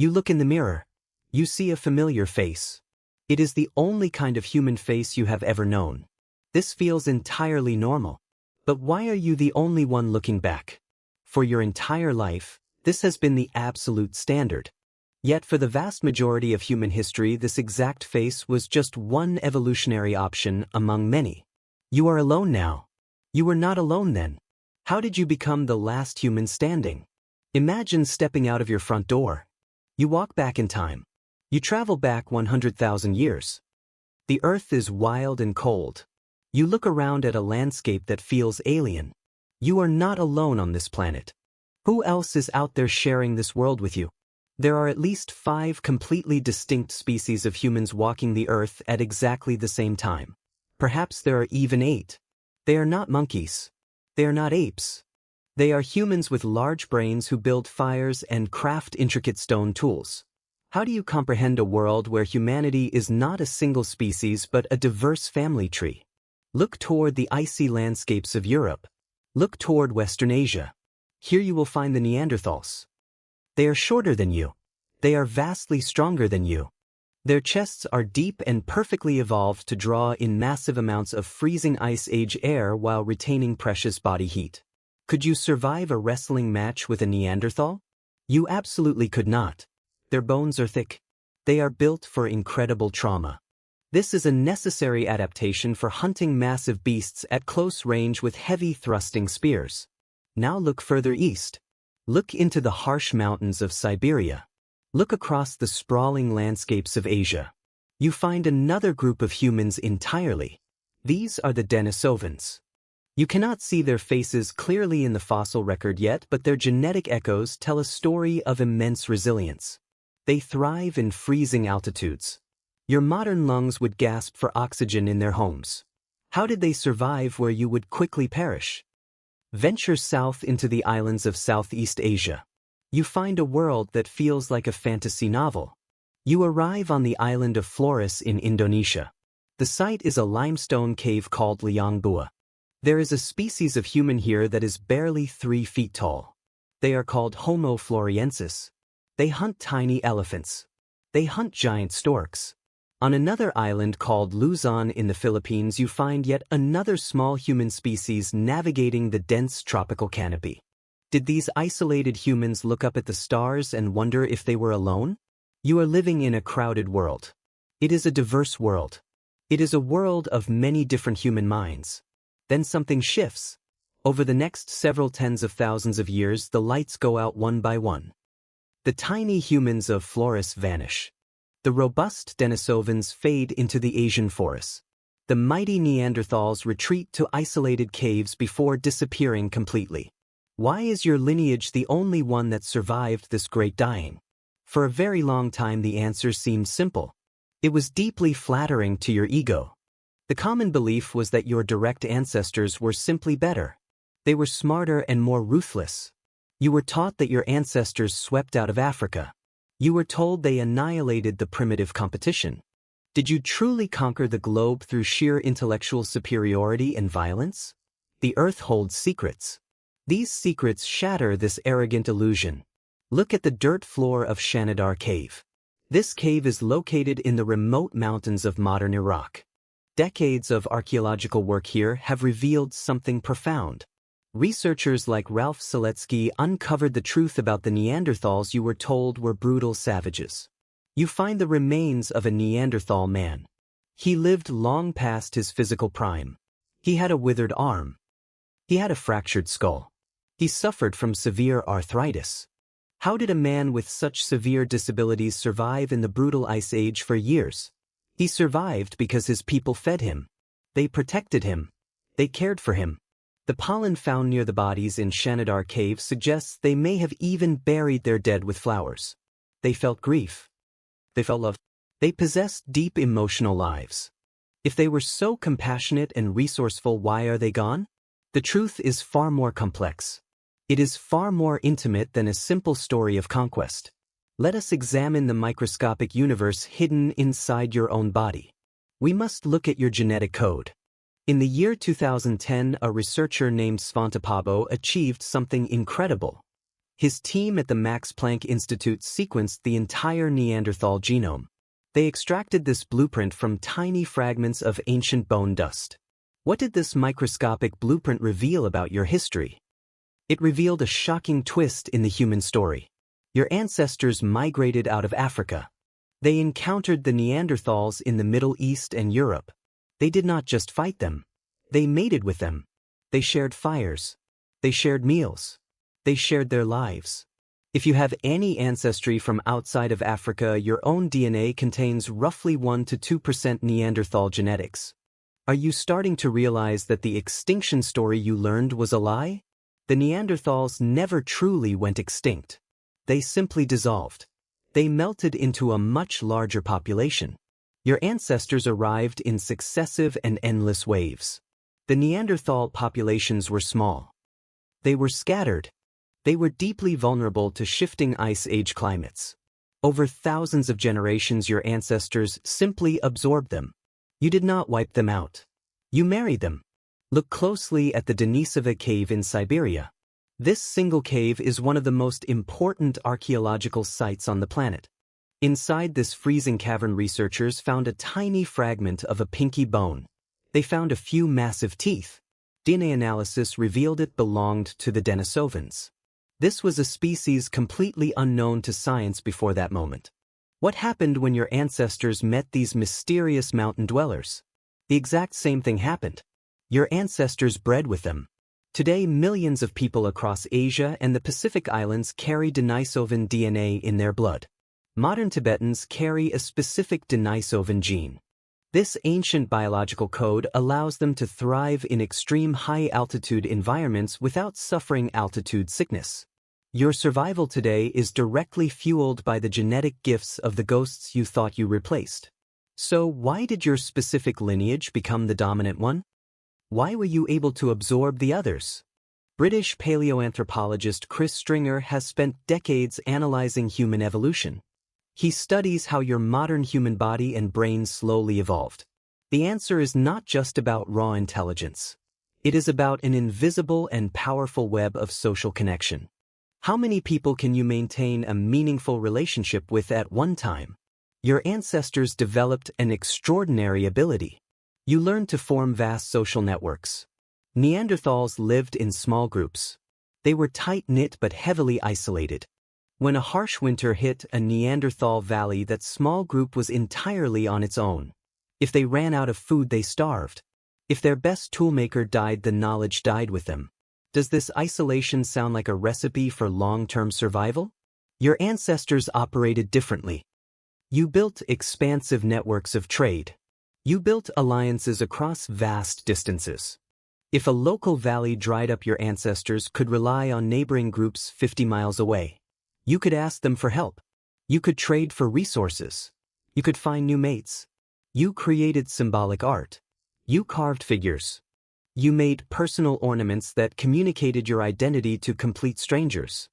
You look in the mirror. You see a familiar face. It is the only kind of human face you have ever known. This feels entirely normal. But why are you the only one looking back? For your entire life, this has been the absolute standard. Yet for the vast majority of human history, this exact face was just one evolutionary option among many. You are alone now. You were not alone then. How did you become the last human standing? Imagine stepping out of your front door. You walk back in time. You travel back 100,000 years. The earth is wild and cold. You look around at a landscape that feels alien. You are not alone on this planet. Who else is out there sharing this world with you? There are at least 5 completely distinct species of humans walking the earth at exactly the same time. Perhaps there are even 8. They are not monkeys. They are not apes. They are humans with large brains who build fires and craft intricate stone tools. How do you comprehend a world where humanity is not a single species but a diverse family tree? Look toward the icy landscapes of Europe. Look toward Western Asia. Here you will find the Neanderthals. They are shorter than you. They are vastly stronger than you. Their chests are deep and perfectly evolved to draw in massive amounts of freezing ice age air while retaining precious body heat. Could you survive a wrestling match with a Neanderthal? You absolutely could not. Their bones are thick. They are built for incredible trauma. This is a necessary adaptation for hunting massive beasts at close range with heavy thrusting spears. Now look further east. Look into the harsh mountains of Siberia. Look across the sprawling landscapes of Asia. You find another group of humans entirely. These are the Denisovans. You cannot see their faces clearly in the fossil record yet, but their genetic echoes tell a story of immense resilience. They thrive in freezing altitudes. Your modern lungs would gasp for oxygen in their homes. How did they survive where you would quickly perish? Venture south into the islands of Southeast Asia. You find a world that feels like a fantasy novel. You arrive on the island of Flores in Indonesia. The site is a limestone cave called Liang Bua. There is a species of human here that is barely 3 feet tall. They are called Homo floresiensis. They hunt tiny elephants. They hunt giant storks. On another island called Luzon in the Philippines, you find yet another small human species navigating the dense tropical canopy. Did these isolated humans look up at the stars and wonder if they were alone? You are living in a crowded world. It is a diverse world. It is a world of many different human minds. Then something shifts. Over the next several tens of thousands of years, the lights go out one by one. The tiny humans of Flores vanish. The robust Denisovans fade into the Asian forests. The mighty Neanderthals retreat to isolated caves before disappearing completely. Why is your lineage the only one that survived this great dying? For a very long time the answer seemed simple. It was deeply flattering to your ego. The common belief was that your direct ancestors were simply better. They were smarter and more ruthless. You were taught that your ancestors swept out of Africa. You were told they annihilated the primitive competition. Did you truly conquer the globe through sheer intellectual superiority and violence? The earth holds secrets. These secrets shatter this arrogant illusion. Look at the dirt floor of Shanidar Cave. This cave is located in the remote mountains of modern Iraq. Decades of archaeological work here have revealed something profound. Researchers like Ralph Seletsky uncovered the truth about the Neanderthals you were told were brutal savages. You find the remains of a Neanderthal man. He lived long past his physical prime. He had a withered arm. He had a fractured skull. He suffered from severe arthritis. How did a man with such severe disabilities survive in the brutal ice age for years? He survived because his people fed him. They protected him. They cared for him. The pollen found near the bodies in Shanidar Cave suggests they may have even buried their dead with flowers. They felt grief. They felt love. They possessed deep emotional lives. If they were so compassionate and resourceful, why are they gone? The truth is far more complex. It is far more intimate than a simple story of conquest. Let us examine the microscopic universe hidden inside your own body. We must look at your genetic code. In the year 2010, a researcher named Svante Pääbo achieved something incredible. His team at the Max Planck Institute sequenced the entire Neanderthal genome. They extracted this blueprint from tiny fragments of ancient bone dust. What did this microscopic blueprint reveal about your history? It revealed a shocking twist in the human story. Your ancestors migrated out of Africa. They encountered the Neanderthals in the Middle East and Europe. They did not just fight them. They mated with them. They shared fires. They shared meals. They shared their lives. If you have any ancestry from outside of Africa, your own DNA contains roughly 1 to 2% Neanderthal genetics. Are you starting to realize that the extinction story you learned was a lie? The Neanderthals never truly went extinct. They simply dissolved. They melted into a much larger population. Your ancestors arrived in successive and endless waves. The Neanderthal populations were small. They were scattered. They were deeply vulnerable to shifting ice age climates. Over thousands of generations, your ancestors simply absorbed them. You did not wipe them out. You married them. Look closely at the Denisova cave in Siberia. This single cave is one of the most important archaeological sites on the planet. Inside this freezing cavern, researchers found a tiny fragment of a pinky bone. They found a few massive teeth. DNA analysis revealed it belonged to the Denisovans. This was a species completely unknown to science before that moment. What happened when your ancestors met these mysterious mountain dwellers? The exact same thing happened. Your ancestors bred with them. Today, millions of people across Asia and the Pacific Islands carry Denisovan DNA in their blood. Modern Tibetans carry a specific Denisovan gene. This ancient biological code allows them to thrive in extreme high-altitude environments without suffering altitude sickness. Your survival today is directly fueled by the genetic gifts of the ghosts you thought you replaced. So why did your specific lineage become the dominant one? Why were you able to absorb the others? British paleoanthropologist Chris Stringer has spent decades analyzing human evolution. He studies how your modern human body and brain slowly evolved. The answer is not just about raw intelligence. It is about an invisible and powerful web of social connection. How many people can you maintain a meaningful relationship with at one time? Your ancestors developed an extraordinary ability. You learned to form vast social networks. Neanderthals lived in small groups. They were tight-knit but heavily isolated. When a harsh winter hit a Neanderthal valley, that small group was entirely on its own. If they ran out of food, they starved. If their best toolmaker died, the knowledge died with them. Does this isolation sound like a recipe for long-term survival? Your ancestors operated differently. You built expansive networks of trade. You built alliances across vast distances. If a local valley dried up, your ancestors could rely on neighboring groups 50 miles away. You could ask them for help. You could trade for resources. You could find new mates. You created symbolic art. You carved figures. You made personal ornaments that communicated your identity to complete strangers.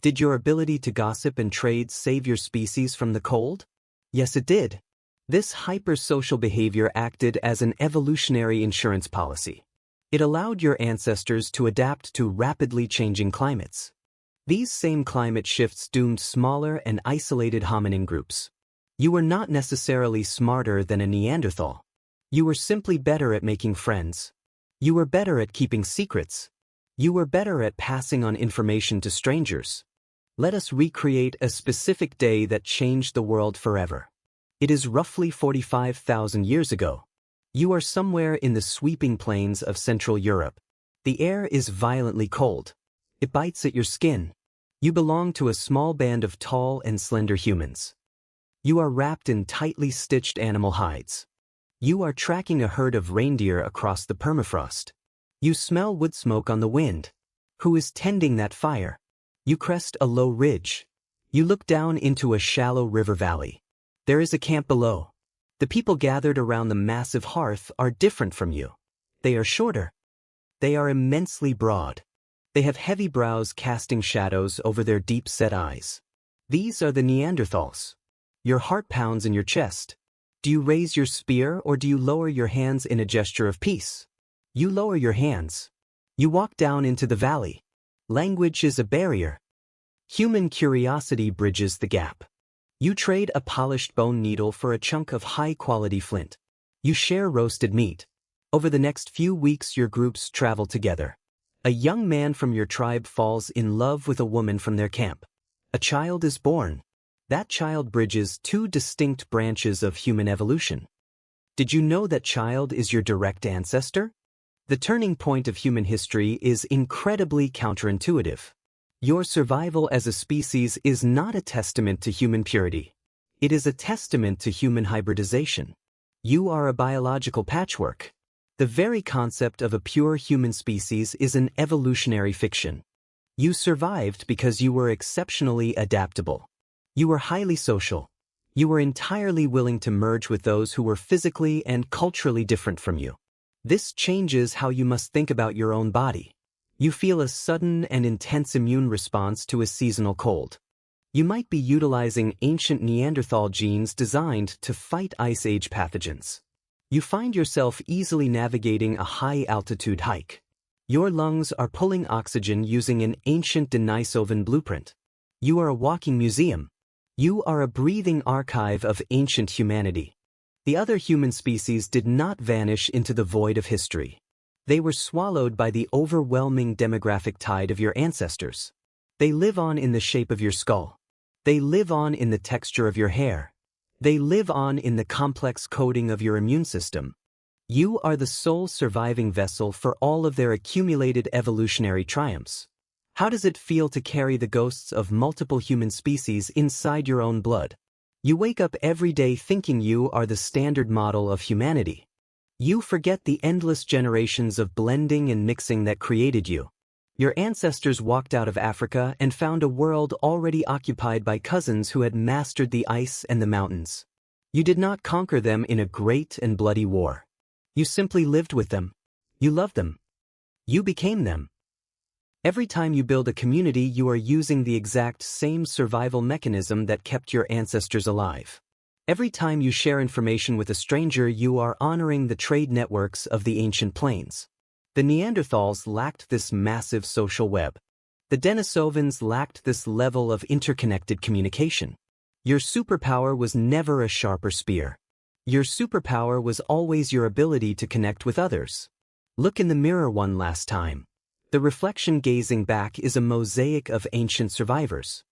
Did your ability to gossip and trade save your species from the cold? Yes, it did. This hyper-social behavior acted as an evolutionary insurance policy. It allowed your ancestors to adapt to rapidly changing climates. These same climate shifts doomed smaller and isolated hominin groups. You were not necessarily smarter than a Neanderthal. You were simply better at making friends. You were better at keeping secrets. You were better at passing on information to strangers. Let us recreate a specific day that changed the world forever. It is roughly 45,000 years ago. You are somewhere in the sweeping plains of Central Europe. The air is violently cold. It bites at your skin. You belong to a small band of tall and slender humans. You are wrapped in tightly stitched animal hides. You are tracking a herd of reindeer across the permafrost. You smell wood smoke on the wind. Who is tending that fire? You crest a low ridge. You look down into a shallow river valley. There is a camp below. The people gathered around the massive hearth are different from you. They are shorter. They are immensely broad. They have heavy brows casting shadows over their deep-set eyes. These are the Neanderthals. Your heart pounds in your chest. Do you raise your spear or do you lower your hands in a gesture of peace? You lower your hands. You walk down into the valley. Language is a barrier. Human curiosity bridges the gap. You trade a polished bone needle for a chunk of high-quality flint. You share roasted meat. Over the next few weeks, your groups travel together. A young man from your tribe falls in love with a woman from their camp. A child is born. That child bridges two distinct branches of human evolution. Did you know that child is your direct ancestor? The turning point of human history is incredibly counterintuitive. Your survival as a species is not a testament to human purity. It is a testament to human hybridization. You are a biological patchwork. The very concept of a pure human species is an evolutionary fiction. You survived because you were exceptionally adaptable. You were highly social. You were entirely willing to merge with those who were physically and culturally different from you. This changes how you must think about your own body. You feel a sudden and intense immune response to a seasonal cold. You might be utilizing ancient Neanderthal genes designed to fight Ice Age pathogens. You find yourself easily navigating a high-altitude hike. Your lungs are pulling oxygen using an ancient Denisovan blueprint. You are a walking museum. You are a breathing archive of ancient humanity. The other human species did not vanish into the void of history. They were swallowed by the overwhelming demographic tide of your ancestors. They live on in the shape of your skull. They live on in the texture of your hair. They live on in the complex coding of your immune system. You are the sole surviving vessel for all of their accumulated evolutionary triumphs. How does it feel to carry the ghosts of multiple human species inside your own blood? You wake up every day thinking you are the standard model of humanity. You forget the endless generations of blending and mixing that created you. Your ancestors walked out of Africa and found a world already occupied by cousins who had mastered the ice and the mountains. You did not conquer them in a great and bloody war. You simply lived with them. You loved them. You became them. Every time you build a community, you are using the exact same survival mechanism that kept your ancestors alive. Every time you share information with a stranger, you are honoring the trade networks of the ancient plains. The Neanderthals lacked this massive social web. The Denisovans lacked this level of interconnected communication. Your superpower was never a sharper spear. Your superpower was always your ability to connect with others. Look in the mirror one last time. The reflection gazing back is a mosaic of ancient survivors.